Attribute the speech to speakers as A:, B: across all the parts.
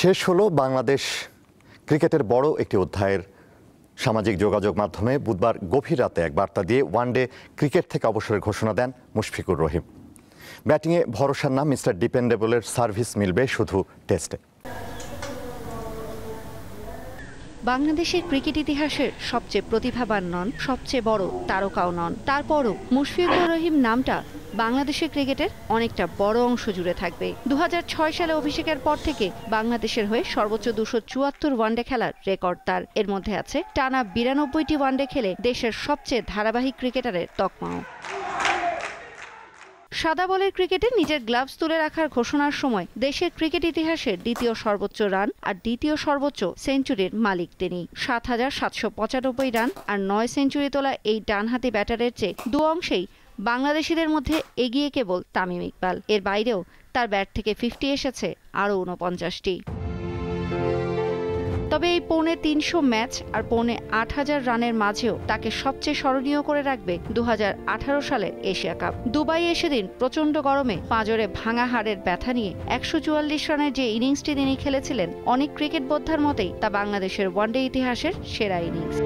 A: শেষ হলো বাংলাদেশ ক্রিকেটের বড় একটি অধ্যায়ের। সামাজিক যোগাযোগ মাধ্যমে বুধবার গভীর রাতে এক বার্তা দিয়ে ওয়ানডে ক্রিকেট থেকে অবসরের ঘোষণা দেন মুশফিকুর রহিম। ব্যাটিংয়ে ভরসার নাম মিস্টার ডিপেন্ডেবলের সার্ভিস মিলবে শুধু টেস্টে।
B: বাংলাদেশের ক্রিকেট ইতিহাসের সবচেয়ে প্রতিভাবান নন, সবচেয়ে বড় তারকাও নন, তারপরও মুশফিকুর রহিম নামটা বাংলাদেশের ক্রিকেটের অনেকটা বড় অংশ জুড়ে থাকবে। 2006 সালে অভিষেকের পর থেকে বাংলাদেশের হয়ে সর্বোচ্চ 274 ওয়ানডে খেলার রেকর্ড তার। এর মধ্যে আছে টানা 92টি ওয়ানডে খেলে দেশের সবচেয়ে ধারাবাহিক ক্রিকেটারের তকমাও। সাদা বলের ক্রিকেটে নিজের গ্লাভস তুলে রাখার ঘোষণার সময় দেশের ক্রিকেট ইতিহাসের দ্বিতীয় সর্বোচ্চ রান আর দ্বিতীয় সর্বোচ্চ সেঞ্চুরির মালিক তিনি। 7,795 রান আর 9 সেঞ্চুরি তোলা এই ডানহাতি ব্যাটারের চেয়ে দু অংশেই বাংলাদেশিদের মধ্যে এগিয়ে কেবল তামিম ইকবাল। এর বাইরেও তার ব্যাট থেকে 50 এসেছে আরও 49টি। তবে এই 350 ম্যাচ আর 8,500 রানের মাঝেও তাকে সবচেয়ে স্মরণীয় করে রাখবে 2018 সালের এশিয়া কাপ। দুবাইয়ে সেদিন প্রচণ্ড গরমে পাঁজরে ভাঙা হাড়ের ব্যথা নিয়ে 144 রানের যে ইনিংসটি তিনি খেলেছিলেন, অনেক ক্রিকেট বোদ্ধার মতেই তা বাংলাদেশের ওয়ানডে ইতিহাসের সেরা ইনিংস।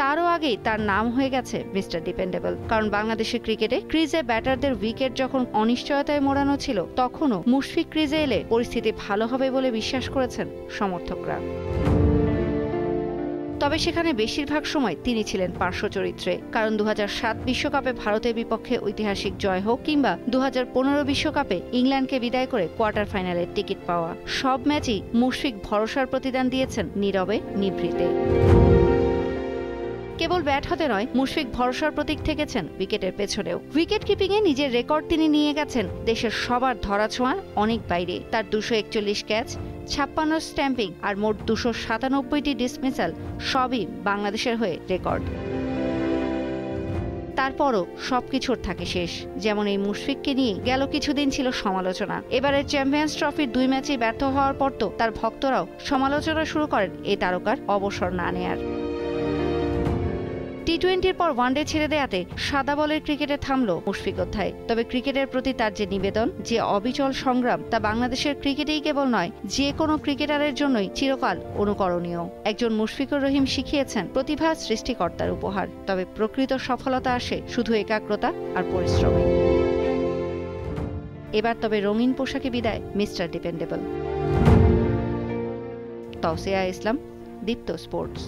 B: তারও আগেই তার নাম হয়ে গেছে মিস্টার ডিপেন্ডেবল, কারণ বাংলাদেশের ক্রিকেটে ক্রিজে ব্যাটারদের উইকেট যখন অনিশ্চয়তায় মোড়ানো ছিল, তখনও মুশফিক ক্রিজে এলে পরিস্থিতি ভালো হবে বলে বিশ্বাস করেছেন সমর্থকরা। তবে সেখানে বেশিরভাগ সময় তিনি ছিলেন পার্শ্ব চরিত্রে, কারণ 2007 বিশ্বকাপে ভারতের বিপক্ষে ঐতিহাসিক জয় হোক কিংবা 2015 বিশ্বকাপে ইংল্যান্ডকে বিদায় করে কোয়ার্টার ফাইনালের টিকিট পাওয়া, সব ম্যাচেই মুশফিক ভরসার প্রতিদান দিয়েছেন নীরবে নিভৃতে। কেবল ব্যাট হাতে নয়, মুশফিক ভরসার প্রতীক থেকেছেন উইকেটের পেছনেও। উইকেট কিপিংয়ে নিজের রেকর্ড তিনি নিয়ে গেছেন দেশের সবার ধরাছোঁয়ার অনেক বাইরে। তার 241 ক্যাচ, 56 স্ট্যাম্পিং আর মোট 297টি ডিসমিসাল সবই বাংলাদেশের হয়ে রেকর্ড। তারপরও সবকিছুর থাকে শেষ। যেমন এই মুশফিককে নিয়ে গেল কিছুদিন ছিল সমালোচনা। এবারের চ্যাম্পিয়ন্স ট্রফির 2 ম্যাচেই ব্যর্থ হওয়ার পর তো তার ভক্তরাও সমালোচনা শুরু করেন এই তারকার অবসর না নেয়ার। টি-20-র পর ওয়ানডে ছেড়ে দেয়াতে সাদা বলের ক্রিকেটে থামল মুশফিক অধ্যায়। তবে ক্রিকেটের প্রতি তার যে নিবেদন, যে অবিচল সংগ্রাম, তা বাংলাদেশের ক্রিকেটেই কেবল নয়, যে কোনো ক্রিকেটারের জন্যই চিরকাল অনুকরণীয়। একজন মুশফিকুর রহিম শিখিয়েছেন প্রতিভা সৃষ্টিকর্তার উপহার, তবে প্রকৃত সফলতা আসে শুধু একাগ্রতা আর পরিশ্রমে। এবার তবে রঙিন পোশাকে বিদায় মিস্টার ডিপেন্ডেবল। তৌসিয়া ইসলাম, দীপ্ত স্পোর্টস।